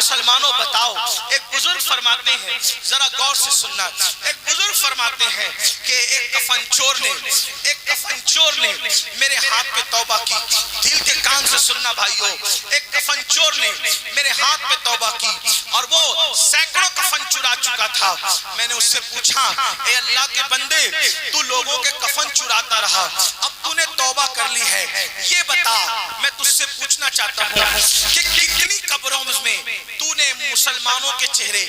مسلمانوں بتاؤ، ایک بزرگ فرماتے ہیں، ذرا غور سے سننا، ایک بزرگ فرماتے ہیں کہ ایک کفن چور نے میرے ہاتھ پہ توبہ کی، دل کے کان سے سننا بھائیو، ایک کفن چور نے میرے ہاتھ پہ توبہ کی اور وہ سینکڑوں کفن چرا چکا تھا۔ میں نے اس سے پوچھا، اے اللہ کے بندے، تو لوگوں کے کفن چراتا رہا، اب تو نے توبہ کر لی ہے، یہ بتا، میں تجھ سے پوچھنا چاہتا ہوں کہ کتنی قبروں میں تو نے مسلمانوں کے چہرے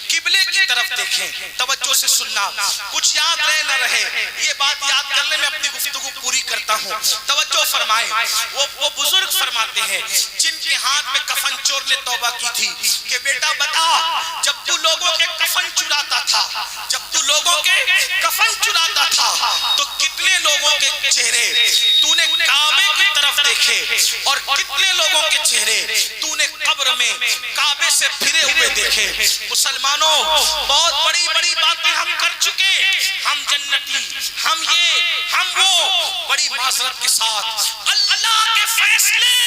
قبلے کی طرف دیکھیں؟ توجہ سے سننا، کچھ یاد رہے نہ رہے، یہ بات یاد کرنے میں اپنی گفتگو پوری کرتا ہوں، توجہ فرمائیں۔ وہ بزرگ فرماتے ہیں جن کے ہاتھ میں کفن چور نے توبہ کی تھی کہ بیٹا بتا، جب تو لوگوں کے کفن چراتا تھا تو کتنے لوگوں کے چہرے تو نے کعبے کی طرف دیکھے اور کتنے لوگوں کے چہرے تو نے قبر میں کعبے سے پھرے ہوئے دیکھے؟ مسلمانوں، بہت بڑی بڑی باتیں ہم کر چکے، ہم جنتی، ہم یہ، ہم وہ، بڑی معذرت کے ساتھ اللہ کے فیصلے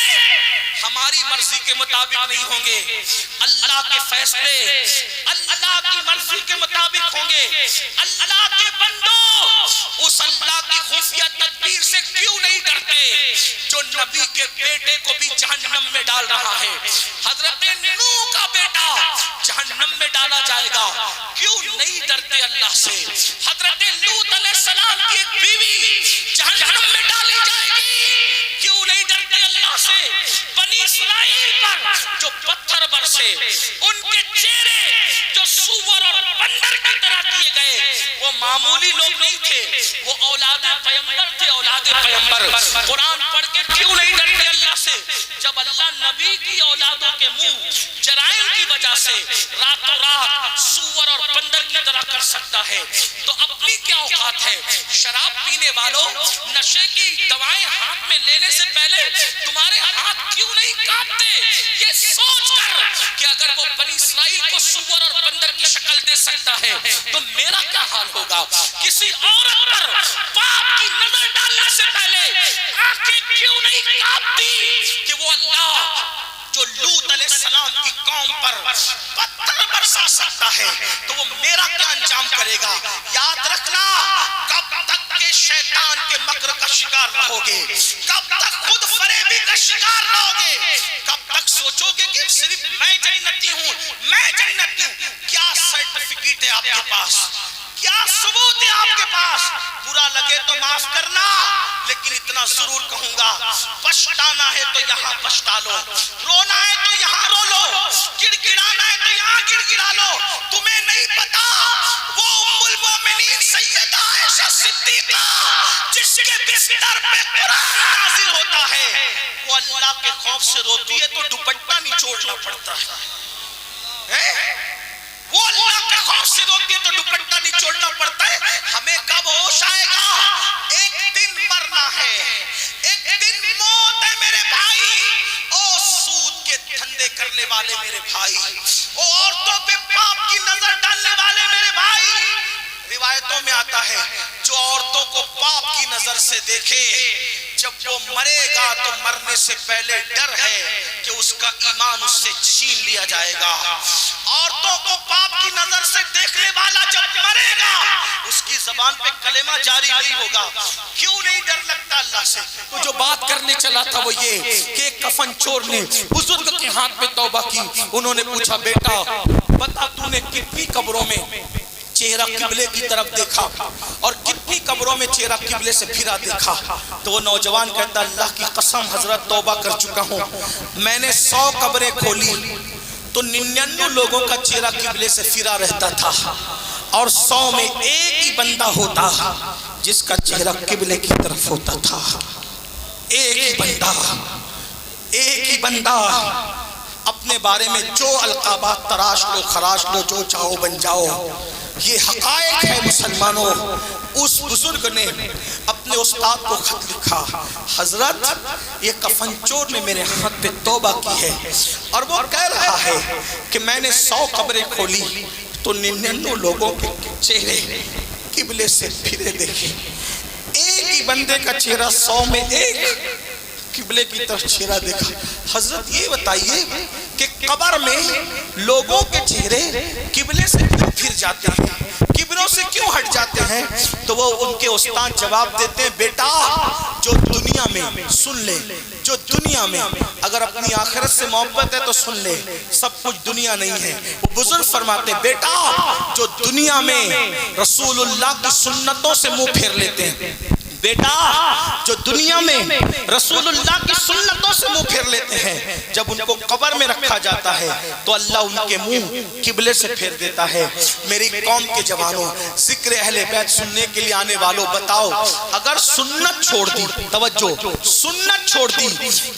ہماری مرضی کے مطابق نہیں ہوں گے، اللہ کے فیصلے اللہ کی مرضی کے مطابق ہوں گے۔ اللہ کے بندوں، اس اللہ کی خفیہ تدبیر سے کیوں نہیں ڈرتے جو نبی کے بیٹے کو بھی جہنم میں ڈال رہا ہے؟ حضرت نوح کا بیٹا جہنم میں ڈالا جائے گا، کیوں نہیں ڈرتے اللہ سے؟ حضرت لوط علیہ السلام کی ایک بیوی جہنم میں ڈالی جائے گی، کیوں نہیں ڈرتے اللہ سے؟ بنی اسرائیل پر جو پتھر برسے، ان کے چہرے جو سور اور بندر کی طرح کیے گئے، وہ معمولی لوگ نہیں تھے، وہ اولاد پیغمبر تھے، اولاد پیغمبر۔ قرآن پڑھ کے کیوں نہیں ڈرتے اللہ سے؟ جب اللہ نبی کی اولادوں کے منہ جرائم کی وجہ سے راتوں رات سور اور بندر کی طرح کر سکتا ہے، تو اپنی کیا اوقات ہے؟ شراب پینے والوں، نشے کی دوائیں ہاتھ میں لینے سے پہلے تمہارے ہاتھ کیوں نہیں کانپتے؟ یہ سوچ کر کہ اگر وہ بنی اسرائیل کو سور اور بندر کی شکل دے سکتا ہے تو میرا کیا حال ہوگا؟ کسی عورت پر پاپ کی نظر ڈالنے سے پہلے آنکھیں کیوں نہیں کانپتی کہ وہ اللہ جو لوط علیہ السلام کی قوم پر پتھر برسا سکتا ہے تو وہ میرا کیا انجام کرے گا؟ یاد رکھنا، کب تک کے شیطان کے مکر کا شکار رہو گے؟ کب تک خود فریبی کا شکار رہو گے؟ کب تک سوچو گے کہ صرف میں جنتی ہوں، میں جنتی ہوں؟ کیا سرٹیفکیٹ ہے آپ کے پاس؟ کیا ثبوت ہے آپ کے پاس؟ برا لگے تو معاف کرنا، لیکن اتنا ضرور کہوں گا، پچھتانا ہے تو یہاں پچھتا لو، رونا ہے تو یہاں رو لو، گڑگڑانا ہے تو یہاں گڑگڑا لو۔ تمہیں نہیں پتا وہ ام المومنین سیدہ عائشہ صدیقہ جس کے بستر پہ قرآن نازل ہوتا ہے، وہ اللہ کے خوف سے روتی ہے تو دوپٹہ نچوڑنا پڑتا ہے، وہ اللہ کے خوف سے روتی ہے تو دوپٹہ نچوڑنا پڑتا ہے۔ ہمیں کب ہوش آئے گا؟ ایک دن مرنا ہے، ایک دن موت ہے میرے بھائی۔ او سود کے دھندے کرنے والے میرے بھائی، او عورتوں پہ پاپ کی نظر ڈالنے والے میرے بھائی، روایتوں میں آتا ہے جو عورتوں کو پاپ کی نظر سے دیکھے، جب وہ مرے گا تو مرنے سے پہلے ڈر ہے کہ اس کا ایمان اس سے چھین لیا جائے گا۔ عورتوں کو پاپ کی نظر سے دیکھنے والا جب مرے گا اس کی زبان پہ کلمہ جاری نہیں ہوگا۔ کیوں نہیں ڈر لگتا اللہ سے؟ تو جو بات کرنے چلا تھا وہ یہ کہ ایک کفن چور نے بزرگ کے ہاتھ پہ توبہ کی۔ انہوں نے پوچھا، بیٹا بتا تو نے کتنی قبروں میں چہرہ قبلے کی طرف دیکھا اور کتنی قبروں میں چہرہ قبلے سے پھرا دیکھا؟ تو وہ نوجوان کہتا، اللہ کی قسم حضرت توبہ کر چکا ہوں، میں نے 100 قبریں کھولی تو 99 لوگوں کا چہرہ قبلے سے پھرا رہتا تھا اور 100 میں ایک ہی بندہ ہوتا جس کا چہرہ قبلے کی طرف ہوتا تھا۔ ایک ہی بندہ۔ اپنے بارے میں جو القابات تراش لو، خراش لو، جو چاہو بن جاؤ، یہ حقائق ہے مسلمانوں۔ اس بزرگ نے اپنے استاد کو خط لکھا، حضرت یہ کفن چور نے میرے ہاتھ پہ توبہ کی ہے اور وہ کہہ رہا ہے کہ میں نے 100 قبریں کھولی تو 99 لوگوں کے چہرے قبلے سے پھرے دیکھے، ایک ہی بندے کا چہرہ 100 میں ایک قبلے کی طرف چہرہ دیکھا. حضرت یہ بتائیے کہ قبر میں لوگوں کے چہرے قبلے سے کیوں پھر جاتے ہیں, قبلوں سے کیوں ہٹ جاتے ہیں؟ تو وہ ان کے استاد جواب دیتے ہیں, بیٹا جو دنیا میں, سن لے, جو دنیا میں اگر اپنی آخرت سے محبت ہے تو سن لے, سب کچھ دنیا نہیں ہے. وہ بزرگ فرماتے بیٹا جو دنیا میں رسول اللہ کی سنتوں سے منہ پھیر لیتے ہیں, بیٹا جو دنیا میں رسول اللہ کی سنتوں سے منہ پھیر لیتے ہیں, جب ان کو قبر میں رکھا جاتا ہے تو اللہ ان کے منہ قبلے سے پھیر دیتا ہے. میری قوم کے جوانوں, ذکر اہل بیت سننے کے لیے آنے والوں, بتاؤ اگر سنت چھوڑ دی, توجہ, سنت چھوڑ دی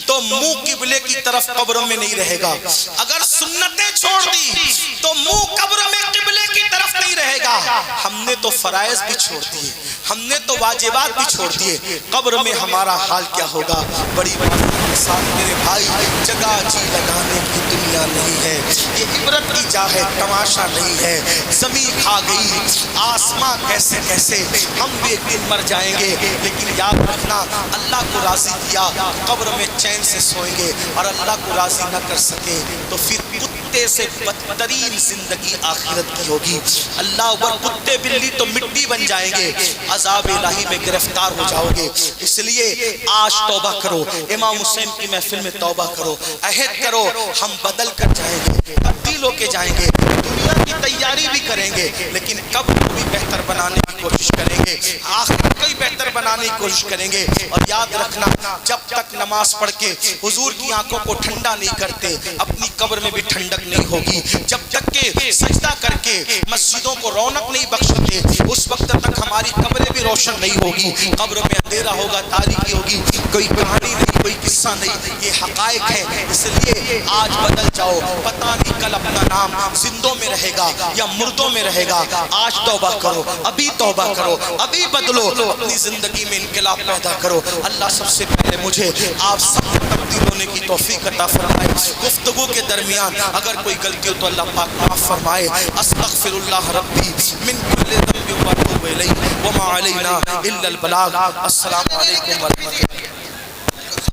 تو منہ قبلے کی طرف قبروں میں نہیں رہے گا. اگر سنتیں چھوڑ دی تو منہ قبر میں قبلے کی طرف نہیں رہے گا. ہم نے تو فرائض بھی چھوڑ دیے, ہم نے تو واجبات بھی چھوڑ دیے, قبر میں ہمارا حال کیا ہوگا؟ بڑی بڑی کے ساتھ میرے بھائی, جگہ جی لگانے کی دنیا نہیں ہے, یہ عبرت کی جا ہے, تماشا نہیں ہے. زمین کھا گئی, آسمان کیسے کیسے, ہم بھی ایک دن مر جائیں گے, لیکن یاد رکھنا اللہ کو راضی کیا قبر میں چین سے سوئیں گے, اور اللہ کو راضی نہ کر سکے تو پھر کتے سے بدترین زندگی آخرت کی ہوگی. اللہ اکبر, کتے بلی تو مٹی بن جائیں گے, عذاب الہی میں گرفتار ہو جاؤ گے. اس لیے آج توبہ کرو, امام حسین کی محفل میں توبہ کرو, عہد کرو, ہم بدل کر جائیں گے, تبدیل ہو کے جائیں گے, دنیا کی تیاری بھی کریں گے, لیکن قبر کو بھی بہتر بنانے کی کوشش کریں گے, آخرت کو بھی بہتر بنانے کی کوشش کریں گے. اور یاد رکھنا, جب تک نماز پڑھ کے حضور کی آنکھوں کو ٹھنڈا نہیں کرتے, اپنی قبر میں بھی ٹھنڈک نہیں ہوگی. جب تک کہ سجدہ کر کے مسجدوں کو رونق نہیں بخشتے, اس وقت تک ہماری قبریں بھی روشن نہیں ہوگی. قبر میں اندھیرا ہوگا, تاریکی ہوگی, کوئی کہانی نہیں, کوئی قصہ نہیں, یہ حقائق ہے. اس لیے آج بدل جاؤ, پتہ نہیں کل اپنا نام زندوں میں رہے گا یا مردوں میں رہے گا. آج توبہ کرو, ابھی توبہ کرو, ابھی بدلو, اپنی زندگی میں انقلاب پیدا کرو. اللہ سب سے پہلے مجھے آپ سب کو تبدیل ہونے کی توفیق عطا فرمائے. گفتگو کے درمیان اگر کوئی غلطی ہو تو اللہ پاک معاف فرمائے. استغفر اللہ ربی من کل ذنب واتوب الیہ وما علینا الا البلاغ. السلام علیکم ورحمۃ اللہ.